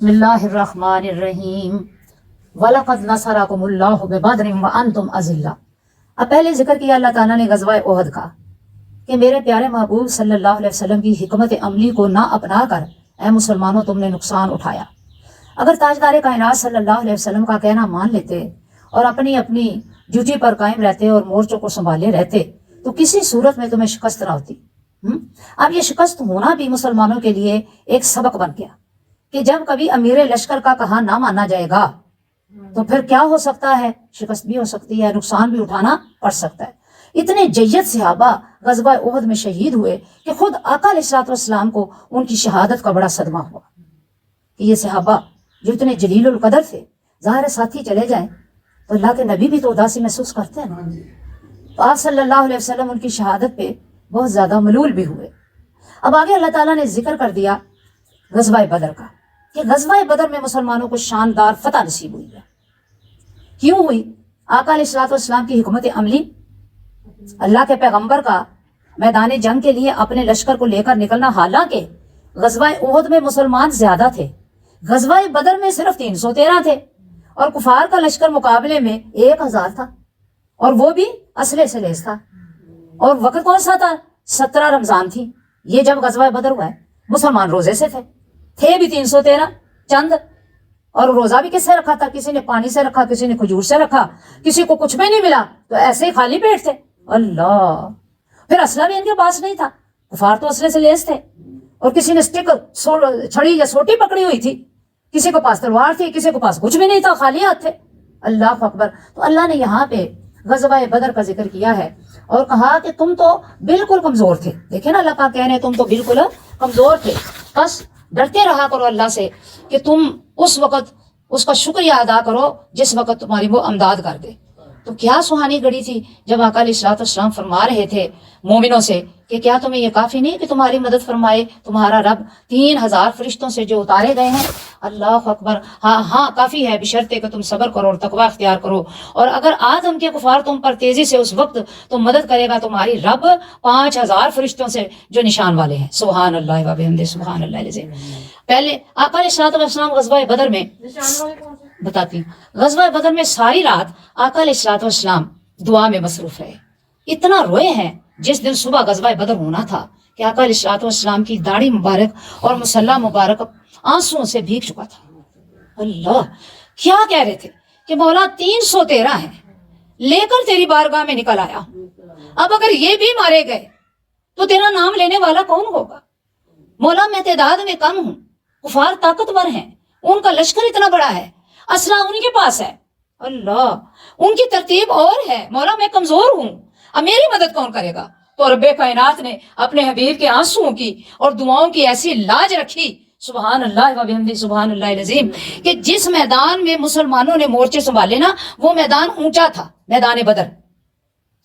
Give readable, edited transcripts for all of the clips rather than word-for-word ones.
بسم اللہ الرحمن الرحیم وَلَقَدْ نَصَرَكُمُ اللَّهُ بِبَدْرٍ وَأَنْتُمْ أَذِلَّةٌ۔ اب پہلے ذکر کیا اللہ تعالیٰ نے غزوہ احد کا کہ میرے پیارے محبوب صلی اللہ علیہ وسلم کی حکمت عملی کو نہ اپنا کر اے مسلمانوں تم نے نقصان اٹھایا۔ اگر تاجدار کائنات صلی اللہ علیہ وسلم کا کہنا مان لیتے اور اپنی اپنی ڈیوٹی پر قائم رہتے اور مورچوں کو سنبھالے رہتے تو کسی صورت میں تمہیں شکست نہ ہوتی۔ اب یہ شکست ہونا بھی مسلمانوں کے لیے ایک سبق بن گیا کہ جب کبھی امیر لشکر کا کہا نہ مانا جائے گا تو پھر کیا ہو سکتا ہے، شکست بھی ہو سکتی ہے، نقصان بھی اٹھانا پڑ سکتا ہے۔ اتنے جید صحابہ غزوہ احد میں شہید ہوئے کہ خود آقا علیہ السلام کو ان کی شہادت کا بڑا صدمہ ہوا کہ یہ صحابہ جو اتنے جلیل القدر تھے، ظاہر ساتھی چلے جائیں تو اللہ کے نبی بھی تو اداسی محسوس کرتے ہیں نا۔ تو آپ صلی اللہ علیہ وسلم ان کی شہادت پہ بہت زیادہ ملول بھی ہوئے۔ اب آگے اللہ تعالیٰ نے ذکر کر دیا غزوہ بدر کا کہ غزوہ بدر میں مسلمانوں کو شاندار فتح نصیب ہوئی ہے۔ کیوں ہوئی؟ آقا علیہ السلام کی حکمت عملی، اللہ کے پیغمبر کا میدان جنگ کے لیے اپنے لشکر کو لے کر نکلنا، حالانکہ غزوہ احد میں مسلمان زیادہ تھے، غزوہ بدر میں صرف 313 تھے اور کفار کا لشکر مقابلے میں 1000 تھا اور وہ بھی اسلحے سے لیس تھا۔ اور وقت کون سا تھا؟ 17 رمضان تھی یہ جب غزوہ بدر ہوا ہے۔ مسلمان روزے سے تھے بھی 313 چند، اور روزہ بھی کس سے رکھا تھا؟ کسی نے پانی سے رکھا، کسی نے کھجور سے رکھا، کسی کو کچھ بھی نہیں ملا تو ایسے ہی خالی پیٹ تھے۔ اللہ، پھر اسلحہ بھی ان کے پاس نہیں تھا، کفار تو اسلحے سے لیس تھے، اور کسی نے اسٹک چھڑی یا سوٹی پکڑی ہوئی تھی، کسی کو پاس تلوار تھی، کسی کو پاس کچھ بھی نہیں تھا، خالی ہاتھ تھے۔ اللہ اکبر۔ تو اللہ نے یہاں پہ غزوہ بدر کا ذکر کیا ہے اور کہا کہ تم تو بالکل کمزور تھے۔ دیکھیں نا، اللہ پاک کہہ رہے ہیں تم تو بالکل کمزور تھے، بس ڈرتے رہا کرو اللہ سے کہ تم اس وقت اس کا شکریہ ادا کرو جس وقت تمہاری وہ امداد کر دے۔ تو کیا سہانی گھڑی تھی جب آقا علیہ السلام فرما رہے تھے مومنوں سے کہ کیا تمہیں یہ کافی نہیں کہ تمہاری مدد فرمائے تمہارا رب 3000 فرشتوں سے جو اتارے گئے ہیں؟ اللہ اکبر۔ ہاں کافی ہے، بشرطے کہ تم صبر کرو اور تقوی اختیار کرو، اور اگر آدم کے کفار تم پر تیزی سے اس وقت تم مدد کرے گا تمہاری رب 5000 فرشتوں سے جو نشان والے ہیں۔ سبحان اللہ و بحمدہ، سبحان اللہ العظیم۔ پہلے آقا علیہ السلام غزوہ بدر میں بتاتی ہوں، غزوہ بدر میں ساری رات آقا علیہ السلام دعا میں مصروف رہے، اتنا روئے ہیں جس دن صبح غزوہ بدر ہونا تھا کہ آقا علیہ السلام کی داڑھی مبارک اور مسلح مبارک آنسوؤں سے بھیگ چکا تھا۔ اللہ، کیا کہہ رہے تھے کہ مولا 313 ہیں لے کر تیری بارگاہ میں نکل آیا، اب اگر یہ بھی مارے گئے تو تیرا نام لینے والا کون ہوگا؟ مولا میں تعداد میں کم ہوں، کفار طاقتور ہیں، ان کا لشکر اتنا بڑا ہے، اسلحہ ان کے پاس ہے، اللہ ان کی ترتیب اور ہے، مولا میں کمزور ہوں، اب میری مدد کون کرے گا؟ تو رب کائنات نے اپنے حبیب کے آنسوؤں کی اور دعاؤں کی ایسی لاج رکھی، سبحان اللہ و بحمدہ، سبحان اللہ العظیم، کہ جس میدان میں مسلمانوں نے مورچے سنبھالے نا، وہ میدان اونچا تھا، میدان بدر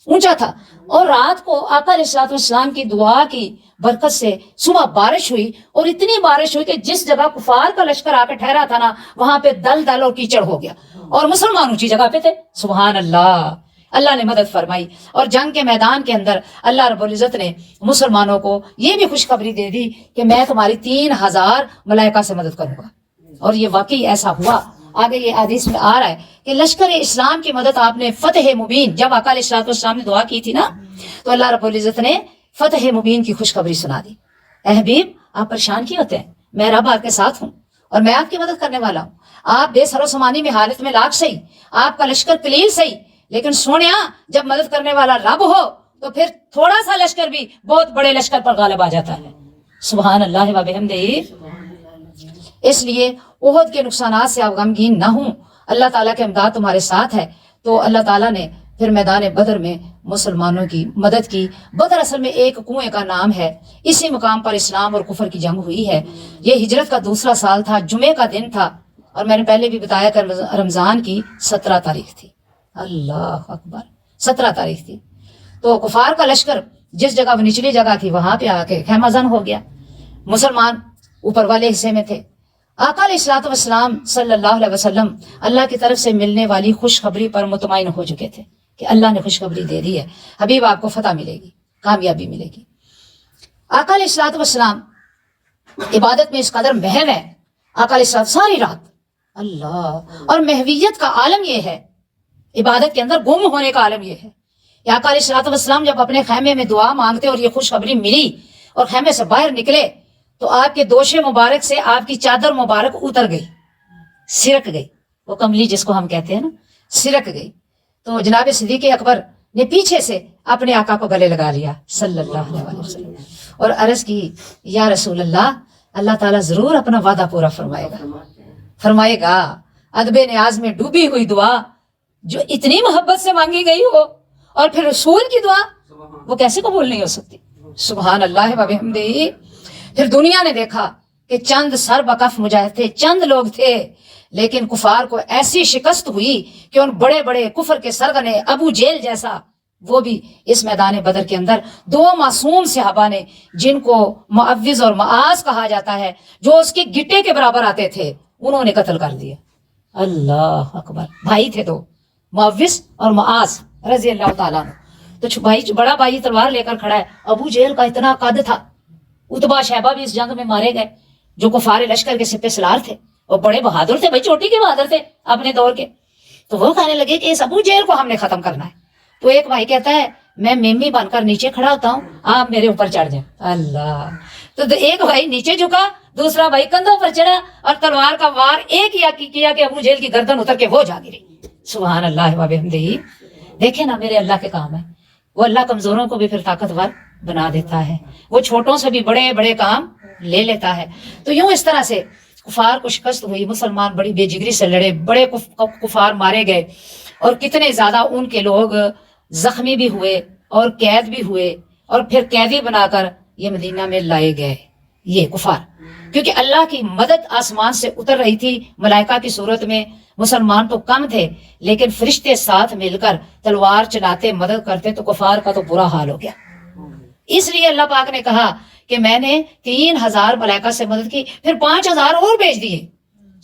اونچا تھا، اور رات کو آقا علیہ السلام کی دعا کی برکت سے صبح بارش ہوئی، اور اتنی بارش ہوئی کہ جس جگہ کفار کا لشکر آ کے ٹھہرا تھا نا، وہاں پہ دل دل اور کیچڑ ہو گیا، اور مسلمان اونچی جگہ پہ تھے۔ سبحان اللہ، اللہ نے مدد فرمائی، اور جنگ کے میدان کے اندر اللہ رب العزت نے مسلمانوں کو یہ بھی خوشخبری دے دی کہ میں تمہاری 3000 ملائکہ سے مدد کروں گا، اور یہ واقعی ایسا ہوا۔ آگے یہ حدیث میں آ رہا ہے کہ لشکر اسلام کی مدد آپ نے فتح مبین، جب آقا علیہ السلام نے دعا کی تھی نا، تو اللہ رب العزت نے فتح مبین کی خوشخبری سنا دی۔ اے حبیب، آپ پریشان کیوں ہوتے ہیں؟ میں رب آپ کے ساتھ ہوں اور میں آپ کی مدد کرنے والا ہوں۔ آپ بے سر و سامانی میں حالت میں لاکھ صحیح، آپ کا لشکر قلیل صحیح، لیکن سونیا جب مدد کرنے والا رب ہو تو پھر تھوڑا سا لشکر بھی بہت بڑے لشکر پر غالب آ جاتا ہے۔ سبحان اللہ و بحمدہ۔ اس لیے احد کے نقصانات سے آپ غمگین نہ ہوں، اللہ تعالیٰ کی امداد تمہارے ساتھ ہے۔ تو اللہ تعالیٰ نے پھر میدان بدر میں مسلمانوں کی مدد کی۔ بدر اصل میں ایک کنویں کا نام ہے، اسی مقام پر اسلام اور کفر کی جنگ ہوئی ہے۔ یہ ہجرت کا دوسرا سال تھا، جمعے کا دن تھا، اور میں نے پہلے بھی بتایا کہ رمضان کی 17 تاریخ تھی۔ اللہ اکبر، 17 تاریخ تھی۔ تو کفار کا لشکر جس جگہ وہ نچلی جگہ تھی وہاں پہ آ کے خیمہ زن ہو گیا، مسلمان اوپر والے حصے میں تھے۔ آقا علیہ السلام صلی اللہ علیہ وسلم اللہ کی طرف سے ملنے والی خوشخبری پر مطمئن ہو چکے تھے کہ اللہ نے خوشخبری دے دی ہے، حبیب آپ کو فتح ملے گی، کامیابی ملے گی۔ آقا علیہ السلام عبادت میں اس قدر محو ہے، آقا علیہ السلام ساری رات اللہ، اور محویت کا عالم یہ ہے، عبادت کے اندر گم ہونے کا عالم یہ ہے کہ آقا علیہ السلام جب اپنے خیمے میں دعا مانگتے اور یہ خوشخبری ملی اور خیمے سے باہر نکلے تو آپ کے دوش مبارک سے آپ کی چادر مبارک اتر گئی، سرک گئی، وہ کملی جس کو ہم کہتے ہیں نا، سرک گئی۔ تو جناب صدیق اکبر نے پیچھے سے اپنے آقا کو گلے لگا لیا صلی اللہ علیہ وسلم اور عرض کی، یا رسول اللہ، اللہ تعالیٰ ضرور اپنا وعدہ پورا فرمائے گا۔ ادب نیاز میں ڈوبی ہوئی دعا جو اتنی محبت سے مانگی گئی ہو اور پھر رسول کی دعا، وہ کیسے قبول نہیں ہو سکتی؟ سبحان اللہ و بحمدہ۔ پھر دنیا نے دیکھا کہ چند سر بکف مجاہد تھے، چند لوگ تھے، لیکن کفار کو ایسی شکست ہوئی کہ ان بڑے بڑے کفر کے سرغنے ابو جہل جیسا، وہ بھی اس میدان بدر کے اندر دو معصوم صحابہ نے جن کو معوذ اور معاذ کہا جاتا ہے، جو اس کے گٹے کے برابر آتے تھے، انہوں نے قتل کر دیا۔ اللہ اکبر، بھائی تھے دو، معوذ اور معاذ رضی اللہ تعالیٰ عنہ۔ تو بڑا بھائی تلوار لے کر کھڑا ہے، ابو جہل کا اتنا قد تھا، اتبا شیبہ بھی اس جنگ میں مارے گئے جو کفار لشکر کے سپہ سالار تھے اور بڑے بہادر تھے، بھائی چوٹی کے بہادر تھے اپنے دور کے۔ تو وہ کہنے لگے کہ اس ابو جہل کو ہم نے ختم کرنا ہے۔ تو ایک بھائی کہتا ہے میں میمی بن کر نیچے کھڑا ہوتا ہوں، آپ میرے اوپر چڑھ جائیں۔ اللہ، تو ایک بھائی نیچے جھکا، دوسرا بھائی کندھوں پر چڑھا اور تلوار کا وار ایک کیا کہ ابو جہل کی گردن اتر کے وہ جا گری۔ سبحان اللہ و بحمدہ۔ دیکھیں نا میرے اللہ کے کام ہے، وہ اللہ کمزوروں کو بھی پھر طاقتور بنا دیتا ہے، وہ چھوٹوں سے بھی بڑے بڑے کام لے لیتا ہے۔ تو یوں اس طرح سے کفار کو شکست ہوئی، مسلمان بڑی بے جگری سے لڑے، بڑے کفار مارے گئے اور کتنے زیادہ ان کے لوگ زخمی بھی ہوئے اور قید بھی ہوئے اور پھر قیدی بنا کر یہ مدینہ میں لائے گئے یہ کفار، کیونکہ اللہ کی مدد آسمان سے اتر رہی تھی ملائکہ کی صورت میں۔ مسلمان تو کم تھے لیکن فرشتے ساتھ مل کر تلوار چلاتے مدد کرتے تو کفار کا تو برا حال ہو گیا۔ اس لیے اللہ پاک نے کہا کہ میں نے 3000 ملائکہ سے مدد کی، پھر 5000 اور بھیج دیے۔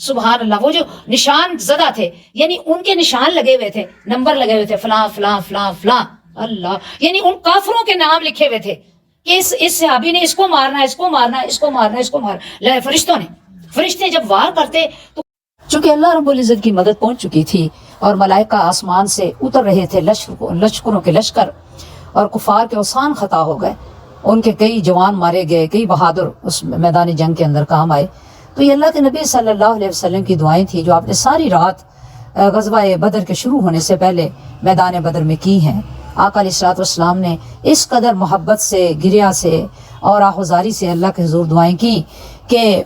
سبحان اللہ، وہ جو نشان زدہ تھے، یعنی ان کے نشان لگے ہوئے تھے، نمبر لگے ہوئے تھے، فلاں فلاں فلاں فلاں، اللہ، یعنی ان کافروں کے نام لکھے ہوئے تھے کہ اس صحابی نے اس کو مارنا ہے، اس کو مارنا ہے، اس کو مارنا ہے، اس کو مارنا۔ فرشتوں نے، فرشتے جب وار کرتے تو چونکہ اللہ رب العزت کی مدد پہنچ چکی تھی اور ملائکہ آسمان سے اتر رہے تھے لشکروں کے لشکر، اور کفار کے اوسان خطا ہو گئے، ان کے کئی جوان مارے گئے، کئی بہادر اس میدان جنگ کے اندر کام آئے۔ تو یہ اللہ کے نبی صلی اللہ علیہ وسلم کی دعائیں تھیں جو آپ نے ساری رات غزوہ بدر کے شروع ہونے سے پہلے میدان بدر میں کی ہیں۔ آقا علیہ السلام نے اس قدر محبت سے، گریہ سے اور آہوزاری سے اللہ کے حضور دعائیں کی کہ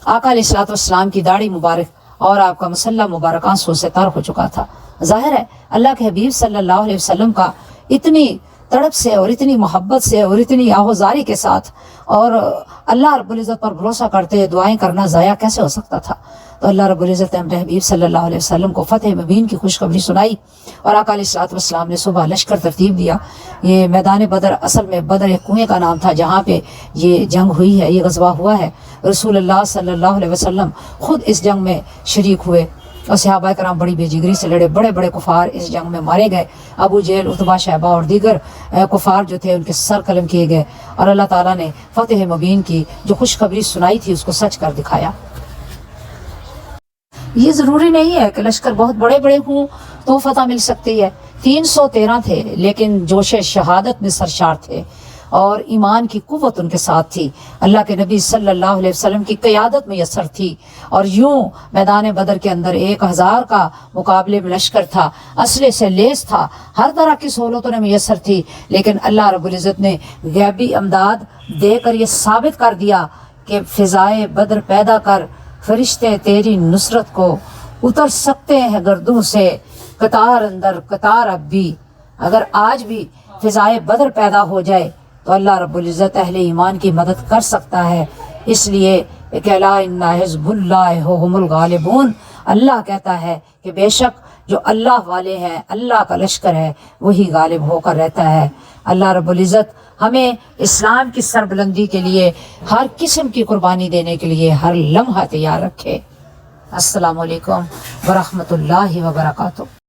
آقا علیہ السلام کی داڑھی مبارک اور آپ کا مسلح مبارک آنسوں سے تر ہو چکا تھا۔ ظاہر ہے اللہ کے حبیب صلی اللہ علیہ وسلم کا اتنی تڑپ سے اور اتنی محبت سے اور اتنی آہوزاری کے ساتھ اور اللہ رب العزت پر بھروسہ کرتے دعائیں کرنا ضائع کیسے ہو سکتا تھا؟ تو اللہ رب العزت نے اپنے حبیب صلی اللہ علیہ وسلم کو فتح مبین کی خوشخبری سنائی اور آقا علیہ السلام نے صبح لشکر ترتیب دیا۔ یہ میدان بدر اصل میں بدر ایک کنویں کا نام تھا جہاں پہ یہ جنگ ہوئی ہے، یہ غزوہ ہوا ہے۔ رسول اللہ صلی اللہ علیہ وسلم خود اس جنگ میں شریک ہوئے اور صحابہ کرام بڑی بے جگری سے لڑے، بڑے بڑے کفار اس جنگ میں مارے گئے، ابو جہل، اتبا شیبہ اور دیگر کفار جو تھے ان کے سر قلم کیے گئے، اور اللہ تعالیٰ نے فتح مبین کی جو خوشخبری سنائی تھی اس کو سچ کر دکھایا۔ یہ ضروری نہیں ہے کہ لشکر بہت بڑے بڑے ہوں تو فتح مل سکتی ہے۔ 313 تھے لیکن جوش شہادت میں سرشار تھے اور ایمان کی قوت ان کے ساتھ تھی، اللہ کے نبی صلی اللہ علیہ وسلم کی قیادت میسر تھی، اور یوں میدان بدر کے اندر 1000 کا مقابلے میں لشکر تھا، اسلحے سے لیس تھا، ہر طرح کی سہولتوں نے میسر تھی، لیکن اللہ رب العزت نے غیبی امداد دے کر یہ ثابت کر دیا کہ فضائے بدر پیدا کر فرشتے تیری نصرت کو اتر سکتے ہیں گردوں سے، قطار اندر قطار اب بھی۔ اگر آج بھی فضائے بدر پیدا ہو جائے تو اللہ رب العزت اہل ایمان کی مدد کر سکتا ہے۔ اس لیے کہ الا ان حزب اللہ هم الغالبون، اللہ کہتا ہے کہ بے شک جو اللہ والے ہیں، اللہ کا لشکر ہے، وہی غالب ہو کر رہتا ہے۔ اللہ رب العزت ہمیں اسلام کی سربلندی کے لیے ہر قسم کی قربانی دینے کے لیے ہر لمحہ تیار رکھے۔ السلام علیکم ورحمۃ اللہ وبرکاتہ۔